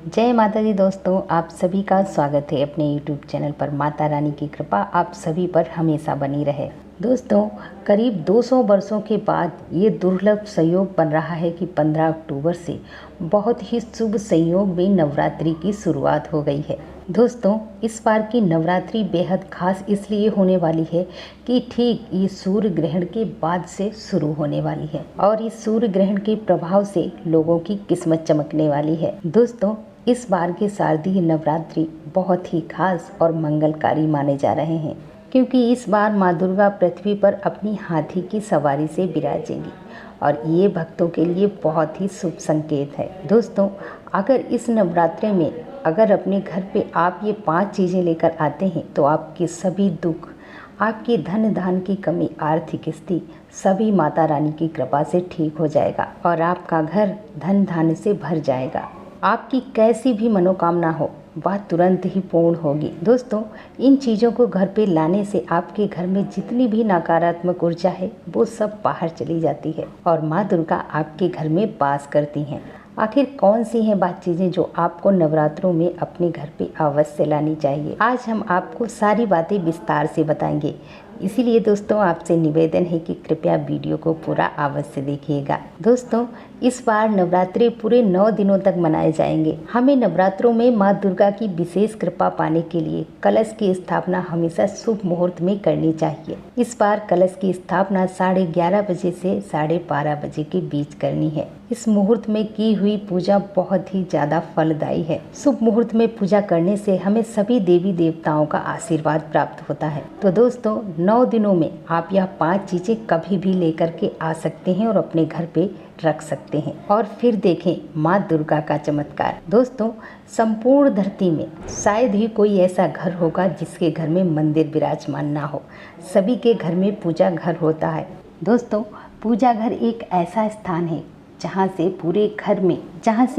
जय माता दी दोस्तों, आप सभी का स्वागत है अपने YouTube चैनल पर। माता रानी की कृपा आप सभी पर हमेशा बनी रहे। दोस्तों, करीब 200 वर्षों के बाद ये दुर्लभ संयोग बन रहा है कि 15 अक्टूबर से बहुत ही शुभ संयोग में नवरात्रि की शुरुआत हो गई है। दोस्तों, इस बार की नवरात्रि बेहद खास इसलिए होने वाली है कि ठीक ये सूर्य ग्रहण के बाद से शुरू होने वाली है और इस सूर्य ग्रहण के प्रभाव से लोगों की किस्मत चमकने वाली है। दोस्तों, इस बार के शारदीय नवरात्रि बहुत ही खास और मंगलकारी माने जा रहे हैं क्योंकि इस बार माँ दुर्गा पृथ्वी पर अपनी हाथी की सवारी से विराजेंगी और ये भक्तों के लिए बहुत ही शुभ संकेत है। दोस्तों, अगर इस नवरात्रि में अगर अपने घर पे आप ये 5 चीज़ें लेकर आते हैं तो आपके सभी दुख, आपकी धन धान की कमी, आर्थिक स्थिति सभी माता रानी की कृपा से ठीक हो जाएगा और आपका घर धन धान से भर जाएगा। आपकी कैसी भी मनोकामना हो वह तुरंत ही पूर्ण होगी। दोस्तों, इन चीज़ों को घर पे लाने से आपके घर में जितनी भी नकारात्मक ऊर्जा है वो सब बाहर चली जाती है और माँ दुर्गा आपके घर में वास करती हैं। आखिर कौन सी हैं बात चीज़ें जो आपको नवरात्रों में अपने घर पे अवश्य लानी चाहिए, आज हम आपको सारी बातें विस्तार से बताएंगे। इसीलिए दोस्तों, आपसे निवेदन है कि कृपया वीडियो को पूरा अवश्य देखिएगा। दोस्तों, इस बार नवरात्रि पूरे 9 दिनों तक मनाए जाएंगे। हमें नवरात्रों में माँ दुर्गा की विशेष कृपा पाने के लिए कलश की स्थापना हमेशा शुभ मुहूर्त में करनी चाहिए। इस बार कलश की स्थापना 11:30 बजे से 12:30 बजे के बीच करनी है। इस मुहूर्त में की हुई पूजा बहुत ही ज़्यादा फलदायी है। शुभ मुहूर्त में पूजा करने से हमें सभी देवी देवताओं का आशीर्वाद प्राप्त होता है। तो दोस्तों, 9 दिनों में आप यह 5 चीज़ें कभी भी लेकर के आ सकते हैं और अपने घर पे रख सकते हैं और फिर देखें माँ दुर्गा का चमत्कार। दोस्तों, संपूर्ण धरती में शायद ही कोई ऐसा घर होगा जिसके घर में मंदिर विराजमान ना हो। सभी के घर में पूजा घर होता है। दोस्तों, पूजा घर एक ऐसा स्थान है जहाँ से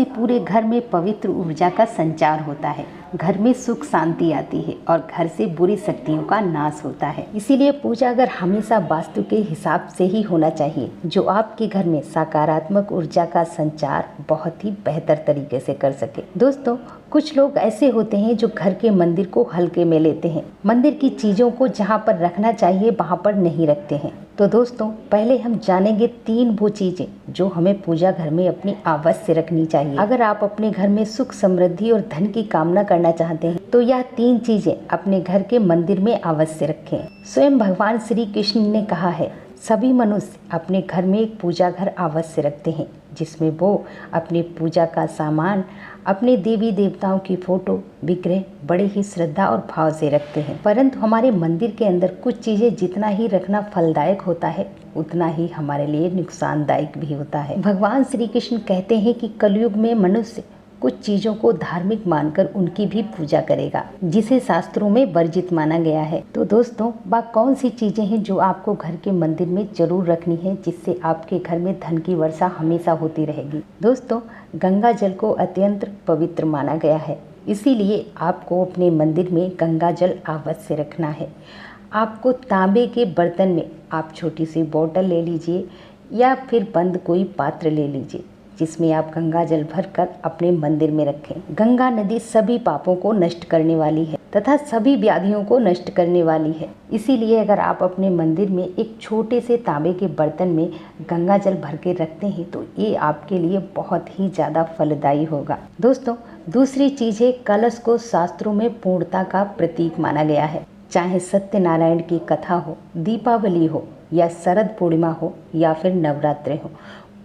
पूरे घर में पवित्र ऊर्जा का संचार होता है। घर में सुख शांति आती है और घर से बुरी शक्तियों का नाश होता है। इसीलिए पूजा घर हमेशा वास्तु के हिसाब से ही होना चाहिए जो आपके घर में सकारात्मक ऊर्जा का संचार बहुत ही बेहतर तरीके से कर सके। दोस्तों, कुछ लोग ऐसे होते हैं जो घर के मंदिर को हल्के में लेते हैं, मंदिर की चीज़ों को जहाँ पर रखना चाहिए वहाँ पर नहीं रखते हैं। तो दोस्तों, पहले हम जानेंगे 3 वो चीज़ें जो हमें पूजा घर में अपनी अवश्य रखनी चाहिए। अगर आप अपने घर में सुख समृद्धि और धन की कामना करना चाहते हैं तो यह 3 चीज़ें अपने घर के मंदिर में अवश्य रखें। स्वयं भगवान श्री कृष्ण ने कहा है, सभी मनुष्य अपने घर में एक पूजा घर अवश्य रखते हैं जिसमें वो अपने पूजा का सामान, अपने देवी देवताओं की फोटो, विग्रह बड़े ही श्रद्धा और भाव से रखते हैं। परंतु हमारे मंदिर के अंदर कुछ चीज़ें जितना ही रखना फलदायक होता है उतना ही हमारे लिए नुकसानदायक भी होता है। भगवान श्री कृष्ण कहते हैं कि कलयुग में मनुष्य कुछ चीज़ों को धार्मिक मानकर उनकी भी पूजा करेगा जिसे शास्त्रों में वर्जित माना गया है। तो दोस्तों, वह कौन सी चीज़ें हैं जो आपको घर के मंदिर में जरूर रखनी है जिससे आपके घर में धन की वर्षा हमेशा होती रहेगी। दोस्तों, गंगा जल को अत्यंत पवित्र माना गया है, इसीलिए आपको अपने मंदिर में गंगा जल अवश्य रखना है। आपको तांबे के बर्तन में आप छोटी सी बोतल ले लीजिए या फिर बंद कोई पात्र ले लीजिए जिसमें आप गंगा जल भरकर अपने मंदिर में रखें। गंगा नदी सभी पापों को नष्ट करने वाली है तथा सभी व्याधियों को नष्ट करने वाली है। इसीलिए अगर आप अपने मंदिर में एक छोटे से तांबे के बर्तन में गंगा जल भर के रखते हैं तो ये आपके लिए बहुत ही ज़्यादा फलदायी होगा। दोस्तों, दूसरी चीज़ है, कलश को शास्त्रों में पूर्णता का प्रतीक माना गया है। चाहे सत्यनारायण की कथा हो, दीपावली हो या शरद पूर्णिमा हो या फिर नवरात्रि हो,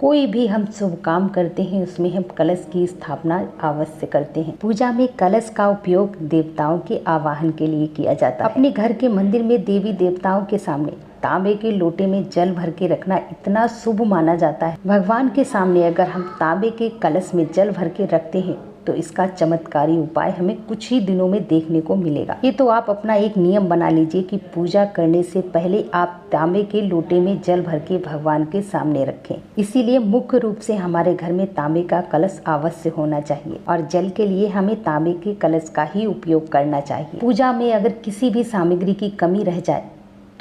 कोई भी हम शुभ काम करते हैं उसमें हम कलश की स्थापना अवश्य करते हैं। पूजा में कलश का उपयोग देवताओं के आवाहन के लिए किया जाता है। अपने घर के मंदिर में देवी देवताओं के सामने तांबे के लोटे में जल भर के रखना इतना शुभ माना जाता है। भगवान के सामने अगर हम तांबे के कलश में जल भर के रखते हैं तो इसका चमत्कारी उपाय हमें कुछ ही दिनों में देखने को मिलेगा। ये तो आप अपना एक नियम बना लीजिए कि पूजा करने से पहले आप तांबे के लोटे में जल भर के भगवान के सामने रखें। इसीलिए मुख्य रूप से हमारे घर में तांबे का कलश अवश्य होना चाहिए और जल के लिए हमें तांबे के कलश का ही उपयोग करना चाहिए। पूजा में अगर किसी भी सामग्री की कमी रह जाए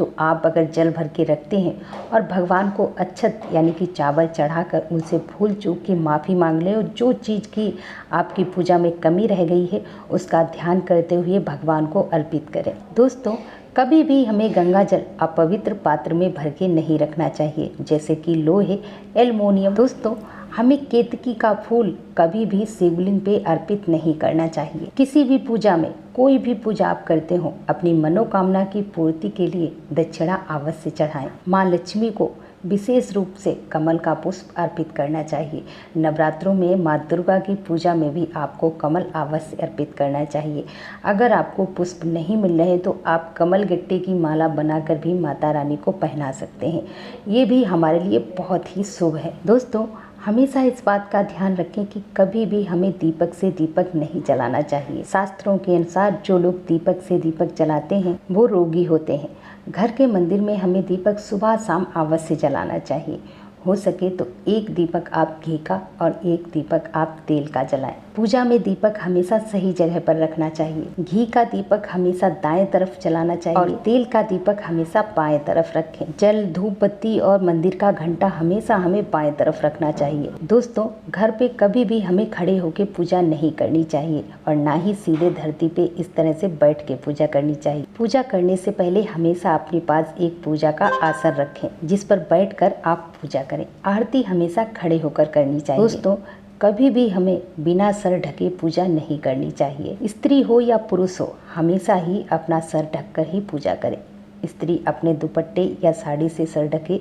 तो आप अगर जल भर के रखते हैं और भगवान को अक्षत यानी कि चावल चढ़ाकर उनसे भूल चूक की माफ़ी मांग लें और जो चीज़ की आपकी पूजा में कमी रह गई है उसका ध्यान करते हुए भगवान को अर्पित करें। दोस्तों, कभी भी हमें गंगा जल अपवित्र पात्र में भर के नहीं रखना चाहिए, जैसे कि लोहे, एल्युमिनियम। दोस्तों, हमें केतकी का फूल कभी भी शिवलिंग पे अर्पित नहीं करना चाहिए। किसी भी पूजा में, कोई भी पूजा आप करते हो, अपनी मनोकामना की पूर्ति के लिए दक्षिणा अवश्य चढ़ाएं। माँ लक्ष्मी को विशेष रूप से कमल का पुष्प अर्पित करना चाहिए। नवरात्रों में माँ दुर्गा की पूजा में भी आपको कमल अवश्य अर्पित करना चाहिए। अगर आपको पुष्प नहीं मिल रहे तो आप कमल गट्टे की माला बनाकर भी माता रानी को पहना सकते हैं। ये भी हमारे लिए बहुत ही शुभ है। दोस्तों, हमेशा इस बात का ध्यान रखें कि कभी भी हमें दीपक से दीपक नहीं जलाना चाहिए। शास्त्रों के अनुसार जो लोग दीपक से दीपक जलाते हैं वो रोगी होते हैं। घर के मंदिर में हमें दीपक सुबह शाम अवश्य जलाना चाहिए। हो सके तो एक दीपक आप घी का और एक दीपक आप तेल का जलाएं। पूजा में दीपक हमेशा सही जगह पर रखना चाहिए। घी का दीपक हमेशा दाएं तरफ जलाना चाहिए और तेल का दीपक हमेशा बाएं तरफ रखें। जल, धूप बत्ती और मंदिर का घंटा हमेशा हमें बाएं तरफ रखना चाहिए। दोस्तों, घर पे कभी भी हमें खड़े होकर पूजा नहीं करनी चाहिए और ना ही सीधे धरती पे इस तरह से बैठ के पूजा करनी चाहिए। पूजा करने से पहले हमेशा अपने पास एक पूजा का आसन रखें जिस पर बैठकर आप पूजा करें। आरती हमेशा खड़े होकर करनी चाहिए। दोस्तों, कभी भी हमें बिना सर ढके पूजा नहीं करनी चाहिए। स्त्री हो या पुरुष हो, हमेशा ही अपना सर ढककर ही पूजा करें। स्त्री अपने दुपट्टे या साड़ी से सर ढके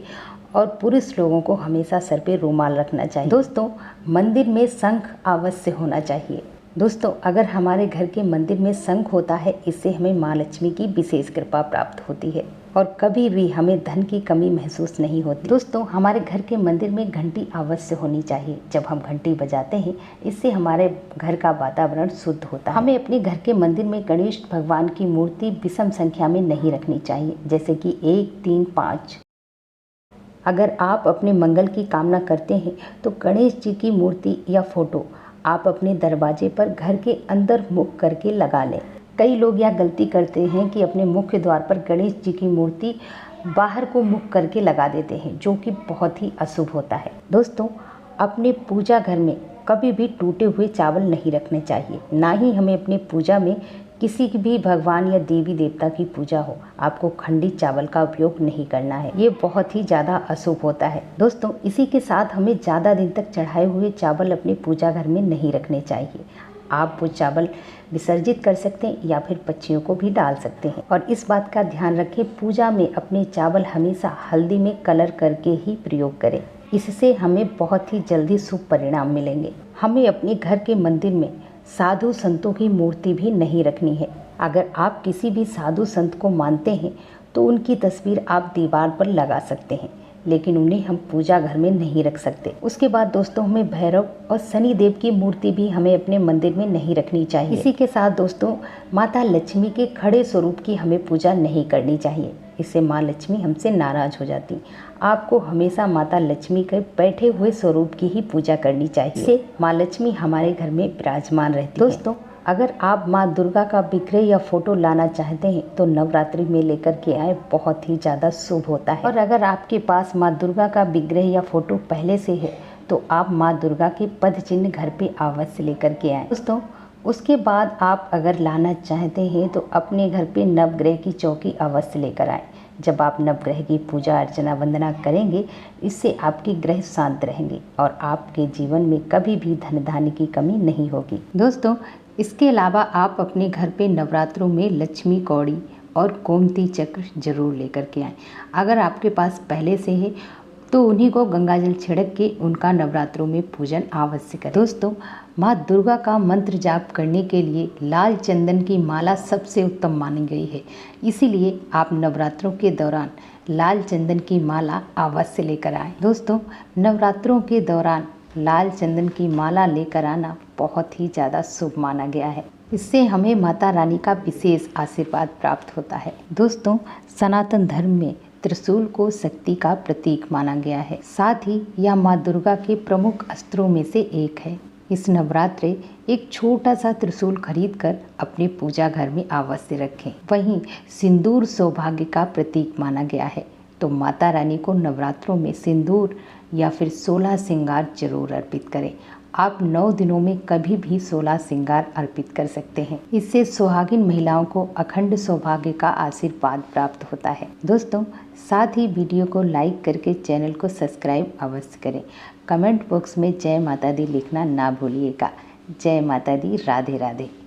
और पुरुष लोगों को हमेशा सर पे रुमाल रखना चाहिए। दोस्तों, मंदिर में शंख अवश्य होना चाहिए। दोस्तों, अगर हमारे घर के मंदिर में शंख होता है, इससे हमें माँ लक्ष्मी की विशेष कृपा प्राप्त होती है और कभी भी हमें धन की कमी महसूस नहीं होती। दोस्तों, हमारे घर के मंदिर में घंटी अवश्य होनी चाहिए। जब हम घंटी बजाते हैं, इससे हमारे घर का वातावरण शुद्ध होता है। हमें अपने घर के मंदिर में गणेश भगवान की मूर्ति विषम संख्या में नहीं रखनी चाहिए, जैसे कि 1, 3, 5। अगर आप अपने मंगल की कामना करते हैं तो गणेश जी की मूर्ति या फोटो आप अपने दरवाजे पर घर के अंदर मुख करके लगा लें। कई लोग यह गलती करते हैं कि अपने मुख्य द्वार पर गणेश जी की मूर्ति बाहर को मुख करके लगा देते हैं, जो कि बहुत ही अशुभ होता है। दोस्तों, अपने पूजा घर में कभी भी टूटे हुए चावल नहीं रखने चाहिए। ना ही हमें अपने पूजा में किसी भी भगवान या देवी देवता की पूजा हो, आपको खंडित चावल का उपयोग नहीं करना है। ये बहुत ही ज़्यादा अशुभ होता है। दोस्तों, इसी के साथ हमें ज़्यादा दिन तक चढ़ाए हुए चावल अपने पूजा घर में नहीं रखने चाहिए। आप वो चावल विसर्जित कर सकते हैं या फिर पक्षियों को भी डाल सकते हैं। और इस बात का ध्यान रखें, पूजा में अपने चावल हमेशा हल्दी में कलर करके ही प्रयोग करें। इससे हमें बहुत ही जल्दी शुभ परिणाम मिलेंगे। हमें अपने घर के मंदिर में साधु संतों की मूर्ति भी नहीं रखनी है। अगर आप किसी भी साधु संत को मानते हैं तो उनकी तस्वीर आप दीवार पर लगा सकते हैं, लेकिन उन्हें हम पूजा घर में नहीं रख सकते। उसके बाद दोस्तों, हमें भैरव और शनि देव की मूर्ति भी हमें अपने मंदिर में नहीं रखनी चाहिए। इसी के साथ दोस्तों, माता लक्ष्मी के खड़े स्वरूप की हमें पूजा नहीं करनी चाहिए। इससे माँ लक्ष्मी हमसे नाराज हो जाती। आपको हमेशा माता लक्ष्मी के बैठे हुए स्वरूप की ही पूजा करनी चाहिए। इससे माँ लक्ष्मी हमारे घर में विराजमान रहती है। दोस्तों, अगर आप माँ दुर्गा का विग्रह या फोटो लाना चाहते हैं तो नवरात्रि में लेकर के आए, बहुत ही ज़्यादा शुभ होता है। और अगर आपके पास माँ दुर्गा का विग्रह या फोटो पहले से है तो आप माँ दुर्गा के पद चिन्ह घर पे अवश्य लेकर के आएँ। दोस्तों, उसके बाद आप अगर लाना चाहते हैं तो अपने घर पे नवग्रह की चौकी अवश्य लेकर आएँ। जब आप नवग्रह की पूजा अर्चना वंदना करेंगे, इससे आपके ग्रह शांत रहेंगे और आपके जीवन में कभी भी धन धान्य की कमी नहीं होगी। दोस्तों, इसके अलावा आप अपने घर पे नवरात्रों में लक्ष्मी कौड़ी और गोमती चक्र जरूर लेकर के आएँ। अगर आपके पास पहले से है तो उन्हीं को गंगाजल छिड़क के उनका नवरात्रों में पूजन अवश्य करें। दोस्तों, माँ दुर्गा का मंत्र जाप करने के लिए लाल चंदन की माला सबसे उत्तम मानी गई है। इसीलिए आप नवरात्रों के दौरान लाल चंदन की माला अवश्य लेकर आएँ। दोस्तों, नवरात्रों के दौरान लाल चंदन की माला लेकर आना बहुत ही ज़्यादा शुभ माना गया है। इससे हमें माता रानी का विशेष आशीर्वाद प्राप्त होता है। दोस्तों, सनातन धर्म में त्रिशूल को शक्ति का प्रतीक माना गया है। साथ ही यह माँ दुर्गा के प्रमुख अस्त्रों में से एक है। इस नवरात्रे एक छोटा सा त्रिशूल खरीद कर अपने पूजा घर में अवश्य रखें। वहीं सिंदूर सौभाग्य का प्रतीक माना गया है, तो माता रानी को नवरात्रों में सिंदूर या फिर 16 श्रृंगार जरूर अर्पित करें। आप 9 दिनों में कभी भी 16 श्रृंगार अर्पित कर सकते हैं। इससे सुहागिन महिलाओं को अखंड सौभाग्य का आशीर्वाद प्राप्त होता है। दोस्तों, साथ ही वीडियो को लाइक करके चैनल को सब्सक्राइब अवश्य करें। कमेंट बॉक्स में जय माता दी लिखना ना भूलिएगा। जय माता दी। राधे राधे।